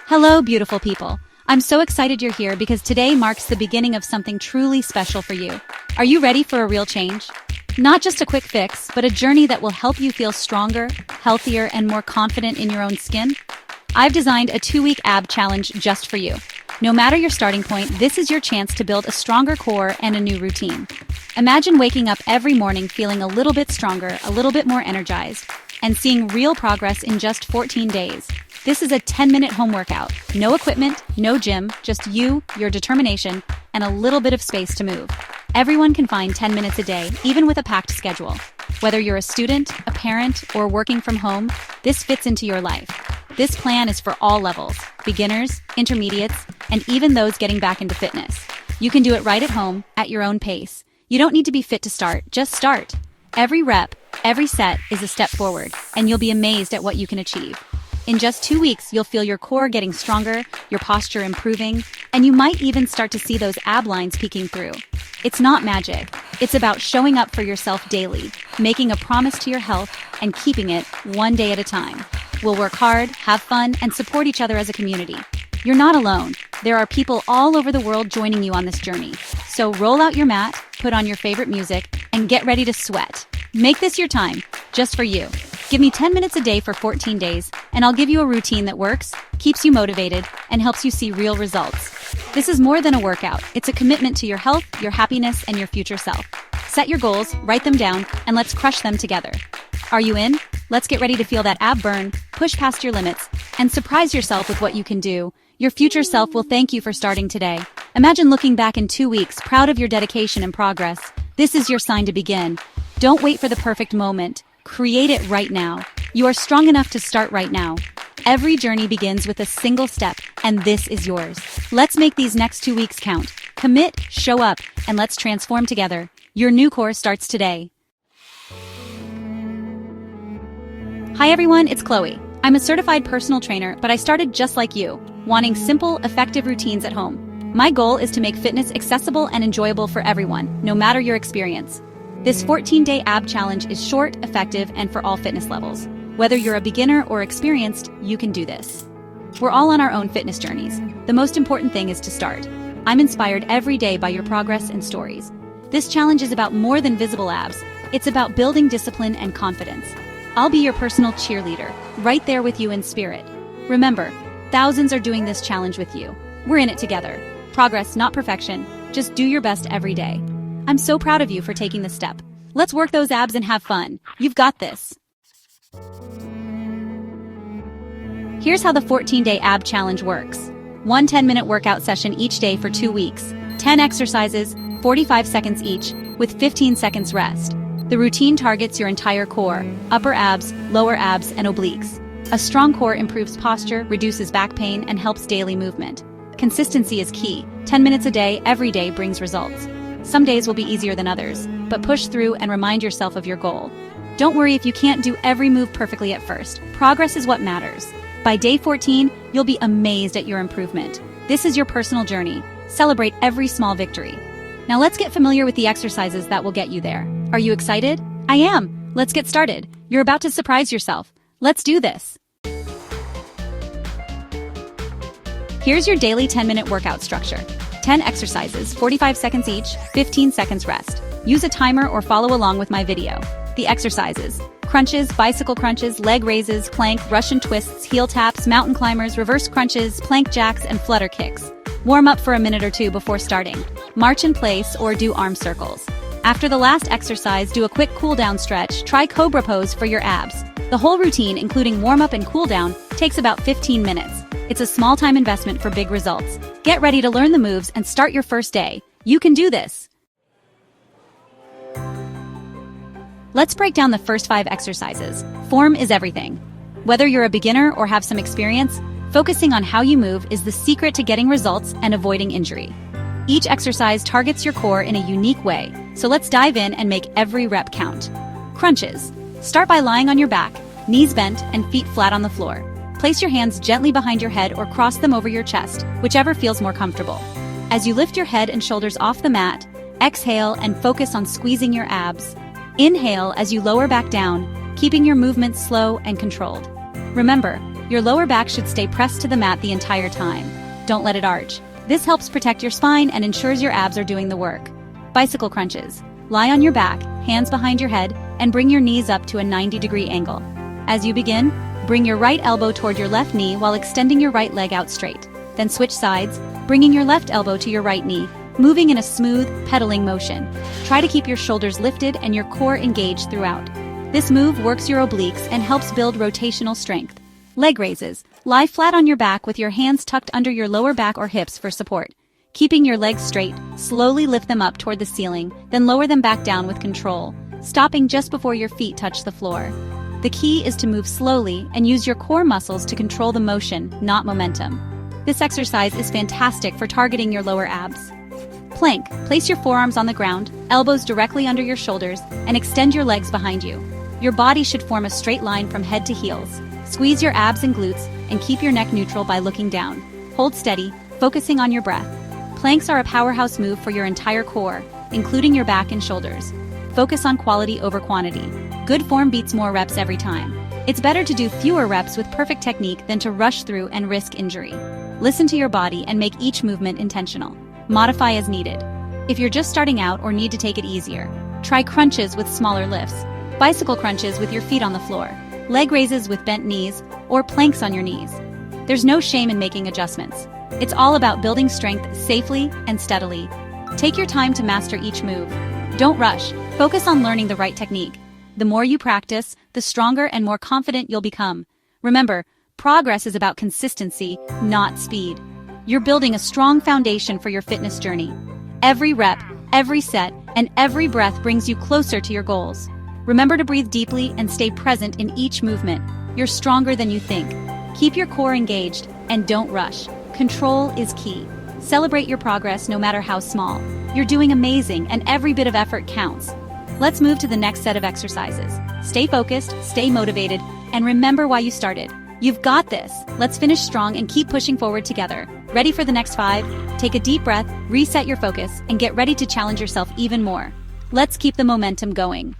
Hello, beautiful people. I'm so excited you're here because today marks the beginning of something truly special for you. Are you ready for a real change? Not just a quick fix, but a journey that will help you feel stronger, healthier, and more confident in your own skin? I've designed a 2-week ab challenge just for you. No matter your starting point, this is your chance to build a stronger core and a new routine. Imagine waking up every morning feeling a little bit stronger, a little bit more energized, and seeing real progress in just 14 days. This is a 10-minute home workout. No equipment, no gym, just you, your determination, and a little bit of space to move. Everyone can find 10 minutes a day, even with a packed schedule. Whether you're a student, a parent, or working from home, this fits into your life. This plan is for all levels, beginners, intermediates, and even those getting back into fitness. You can do it right at home, at your own pace. You don't need to be fit to start, just start. Every rep, every set is a step forward, and you'll be amazed at what you can achieve. In just 2 weeks, you'll feel your core getting stronger, your posture improving, and you might even start to see those ab lines peeking through. It's not magic. It's about showing up for yourself daily, making a promise to your health, and keeping it one day at a time. We'll work hard, have fun, and support each other as a community. You're not alone. There are people all over the world joining you on this journey. So roll out your mat, put on your favorite music, and get ready to sweat. Make this your time, just for you. Give me 10 minutes a day for 14 days, and I'll give you a routine that works, keeps you motivated, and helps you see real results. This is more than a workout. It's a commitment to your health, your happiness, and your future self. Set your goals, write them down, and let's crush them together. Are you in? Let's get ready to feel that ab burn, push past your limits, and surprise yourself with what you can do. Your future self will thank you for starting today. Imagine looking back in 2 weeks, proud of your dedication and progress. This is your sign to begin. Don't wait for the perfect moment. Create it right now. You are strong enough to start right now. Every journey begins with a single step, and this is yours. Let's make these next 2 weeks count. Commit, show up, and let's transform together. Your new core starts today. Hi everyone, it's Chloe. I'm a certified personal trainer, but I started just like you, wanting simple, effective routines at home. My goal is to make fitness accessible and enjoyable for everyone, no matter your experience. This 14-day ab challenge is short, effective, and for all fitness levels. Whether you're a beginner or experienced, you can do this. We're all on our own fitness journeys. The most important thing is to start. I'm inspired every day by your progress and stories. This challenge is about more than visible abs. It's about building discipline and confidence. I'll be your personal cheerleader, right there with you in spirit. Remember, thousands are doing this challenge with you. We're in it together. Progress, not perfection. Just do your best every day. I'm so proud of you for taking this step. Let's work those abs and have fun. You've got this. Here's how the 14-day ab challenge works. One 10-minute workout session each day for 2 weeks. 10 exercises, 45 seconds each, with 15 seconds rest. The routine targets your entire core, upper abs, lower abs, and obliques. A strong core improves posture, reduces back pain, and helps daily movement. Consistency is key. 10 minutes a day, every day brings results. Some days will be easier than others, but push through and remind yourself of your goal. Don't worry if you can't do every move perfectly at first. Progress is what matters. By day 14, you'll be amazed at your improvement. This is your personal journey. Celebrate every small victory. Now let's get familiar with the exercises that will get you there. Are you excited? I am. Let's get started. You're about to surprise yourself. Let's do this. Here's your daily 10-minute workout structure. 10 exercises, 45 seconds each, 15 seconds rest. Use a timer or follow along with my video. The exercises: crunches, bicycle crunches, leg raises, plank, Russian twists, heel taps, mountain climbers, reverse crunches, plank jacks, and flutter kicks. Warm up for a minute or two before starting. March in place or do arm circles. After the last exercise, do a quick cool-down stretch. Try Cobra Pose for your abs. The whole routine, including warm-up and cool-down, takes about 15 minutes. It's a small-time investment for big results. Get ready to learn the moves and start your first day. You can do this! Let's break down the first 5 exercises. Form is everything. Whether you're a beginner or have some experience, focusing on how you move is the secret to getting results and avoiding injury. Each exercise targets your core in a unique way, so let's dive in and make every rep count. Crunches. Start by lying on your back, knees bent, and feet flat on the floor. Place your hands gently behind your head or cross them over your chest, whichever feels more comfortable. As you lift your head and shoulders off the mat, exhale and focus on squeezing your abs. Inhale as you lower back down, keeping your movements slow and controlled. Remember, Your lower back should stay pressed to the mat the entire time. Don't let it arch. This helps protect your spine and ensures your abs are doing the work. Bicycle crunches. Lie on your back, hands behind your head, and bring your knees up to a 90-degree angle. As you begin, bring your right elbow toward your left knee while extending your right leg out straight. Then switch sides, bringing your left elbow to your right knee, moving in a smooth, pedaling motion. Try to keep your shoulders lifted and your core engaged throughout. This move works your obliques and helps build rotational strength. Leg raises. Lie flat on your back with your hands tucked under your lower back or hips for support. Keeping your legs straight, slowly lift them up toward the ceiling, then lower them back down with control, stopping just before your feet touch the floor. The key is to move slowly and use your core muscles to control the motion, not momentum. This exercise is fantastic for targeting your lower abs. Plank. Place your forearms on the ground, elbows directly under your shoulders, and extend your legs behind you. Your body should form a straight line from head to heels. Squeeze your abs and glutes, and keep your neck neutral by looking down. Hold steady, focusing on your breath. Planks are a powerhouse move for your entire core, including your back and shoulders. Focus on quality over quantity. Good form beats more reps every time. It's better to do fewer reps with perfect technique than to rush through and risk injury. Listen to your body and make each movement intentional. Modify as needed. If you're just starting out or need to take it easier, try crunches with smaller lifts, bicycle crunches with your feet on the floor, leg raises with bent knees, or planks on your knees. There's no shame in making adjustments. It's all about building strength safely and steadily. Take your time to master each move. Don't rush. Focus on learning the right technique. The more you practice, the stronger and more confident you'll become. Remember, progress is about consistency, not speed. You're building a strong foundation for your fitness journey. Every rep, every set, and every breath brings you closer to your goals. Remember to breathe deeply and stay present in each movement. You're stronger than you think. Keep your core engaged and don't rush. Control is key. Celebrate your progress no matter how small. You're doing amazing and every bit of effort counts. Let's move to the next set of exercises. Stay focused, stay motivated, and remember why you started. You've got this. Let's finish strong and keep pushing forward together. Ready for the next 5? Take a deep breath, reset your focus, and get ready to challenge yourself even more. Let's keep the momentum going.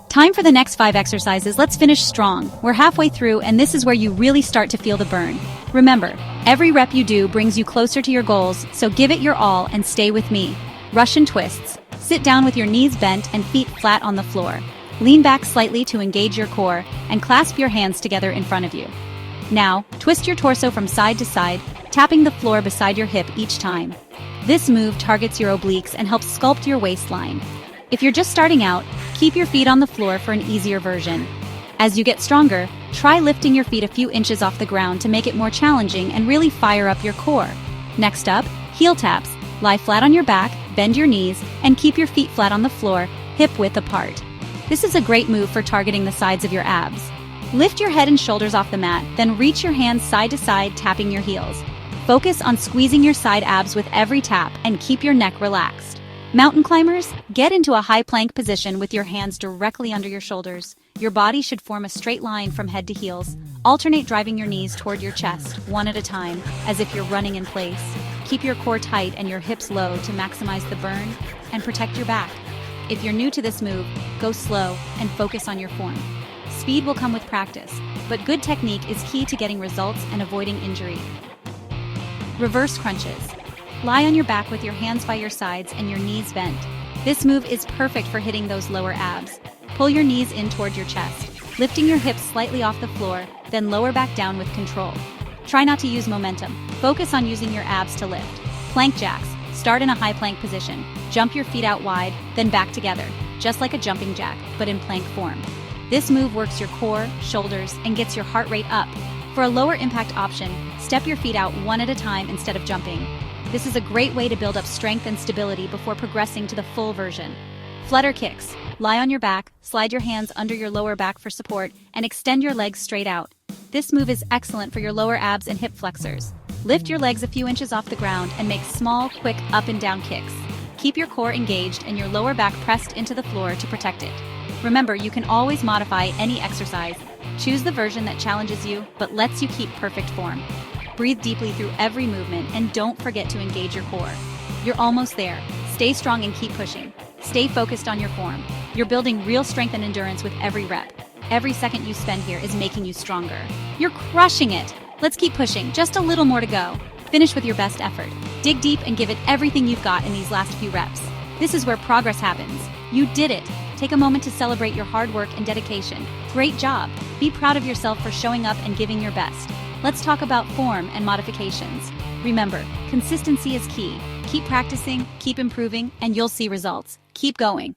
Time for the next 5 exercises. Let's finish strong. We're halfway through, and this is where you really start to feel the burn. Remember, every rep you do brings you closer to your goals, so give it your all and stay with me. Russian twists. Sit down with your knees bent and feet flat on the floor. Lean back slightly to engage your core, and clasp your hands together in front of you. Now, twist your torso from side to side, tapping the floor beside your hip each time. This move targets your obliques and helps sculpt your waistline. If you're just starting out, keep your feet on the floor for an easier version. As you get stronger, try lifting your feet a few inches off the ground to make it more challenging and really fire up your core. Next up, heel taps. Lie flat on your back, bend your knees, and keep your feet flat on the floor, hip-width apart. This is a great move for targeting the sides of your abs. Lift your head and shoulders off the mat, then reach your hands side to side, tapping your heels. Focus on squeezing your side abs with every tap and keep your neck relaxed. Mountain climbers, get into a high plank position with your hands directly under your shoulders. Your body should form a straight line from head to heels. Alternate driving your knees toward your chest, one at a time, as if you're running in place. Keep your core tight and your hips low to maximize the burn and protect your back. If you're new to this move, go slow and focus on your form. Speed will come with practice, but good technique is key to getting results and avoiding injury. Reverse crunches. Lie on your back with your hands by your sides and your knees bent. This move is perfect for hitting those lower abs. Pull your knees in toward your chest, lifting your hips slightly off the floor, then lower back down with control. Try not to use momentum. Focus on using your abs to lift. Plank jacks. Start in a high plank position. Jump your feet out wide, then back together, just like a jumping jack, but in plank form. This move works your core, shoulders, and gets your heart rate up. For a lower impact option, step your feet out one at a time instead of jumping. This is a great way to build up strength and stability before progressing to the full version. Flutter kicks. Lie on your back, slide your hands under your lower back for support, and extend your legs straight out. This move is excellent for your lower abs and hip flexors. Lift your legs a few inches off the ground and make small, quick up and down kicks. Keep your core engaged and your lower back pressed into the floor to protect it. Remember, you can always modify any exercise. Choose the version that challenges you, but lets you keep perfect form. Breathe deeply through every movement and don't forget to engage your core. You're almost there. Stay strong and keep pushing. Stay focused on your form. You're building real strength and endurance with every rep. Every second you spend here is making you stronger. You're crushing it. Let's keep pushing, just a little more to go. Finish with your best effort. Dig deep and give it everything you've got in these last few reps. This is where progress happens. You did it. Take a moment to celebrate your hard work and dedication. Great job. Be proud of yourself for showing up and giving your best. Let's talk about form and modifications. Remember, consistency is key. Keep practicing, keep improving, and you'll see results. Keep going.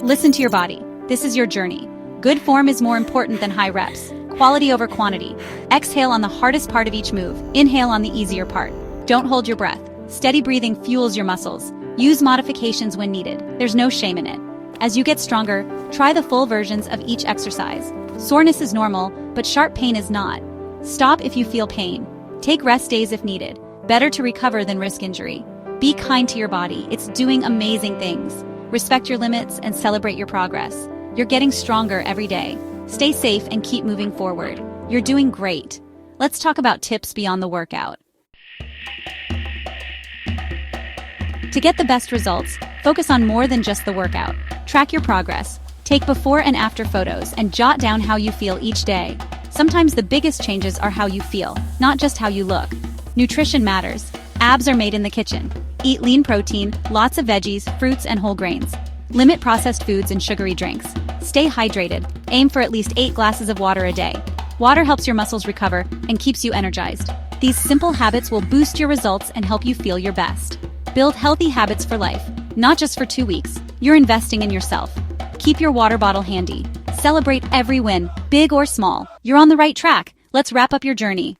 Listen to your body. This is your journey. Good form is more important than high reps. Quality over quantity. Exhale on the hardest part of each move. Inhale on the easier part. Don't hold your breath. Steady breathing fuels your muscles. Use modifications when needed. There's no shame in it. As you get stronger, try the full versions of each exercise. Soreness is normal, but sharp pain is not. Stop if you feel pain. Take rest days if needed. Better to recover than risk injury. Be kind to your body. It's doing amazing things. Respect your limits and celebrate your progress. You're getting stronger every day. Stay safe and keep moving forward. You're doing great. Let's talk about tips beyond the workout. To get the best results, focus on more than just the workout. Track your progress. Take before and after photos and jot down how you feel each day. Sometimes the biggest changes are how you feel, not just how you look. Nutrition matters. Abs are made in the kitchen. Eat lean protein, lots of veggies, fruits, and whole grains. Limit processed foods and sugary drinks. Stay hydrated. Aim for at least 8 glasses of water a day. Water helps your muscles recover and keeps you energized. These simple habits will boost your results and help you feel your best. Build healthy habits for life, not just for 2 weeks. You're investing in yourself. Keep your water bottle handy. Celebrate every win, big or small. You're on the right track. Let's wrap up your journey.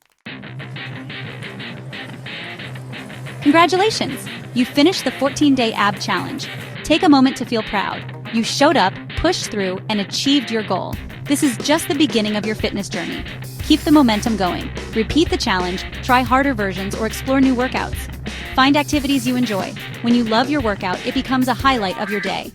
Congratulations! You finished the 14-day ab challenge. Take a moment to feel proud. You showed up, pushed through, and achieved your goal. This is just the beginning of your fitness journey. Keep the momentum going. Repeat the challenge, try harder versions, or explore new workouts. Find activities you enjoy. When you love your workout, it becomes a highlight of your day.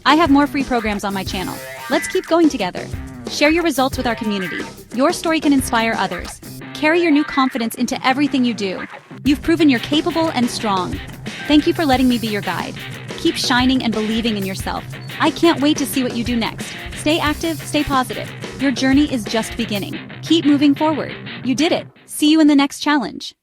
I have more free programs on my channel. Let's keep going together. Share your results with our community. Your story can inspire others. Carry your new confidence into everything you do. You've proven you're capable and strong. Thank you for letting me be your guide. Keep shining and believing in yourself. I can't wait to see what you do next. Stay active, stay positive. Your journey is just beginning. Keep moving forward. You did it. See you in the next challenge.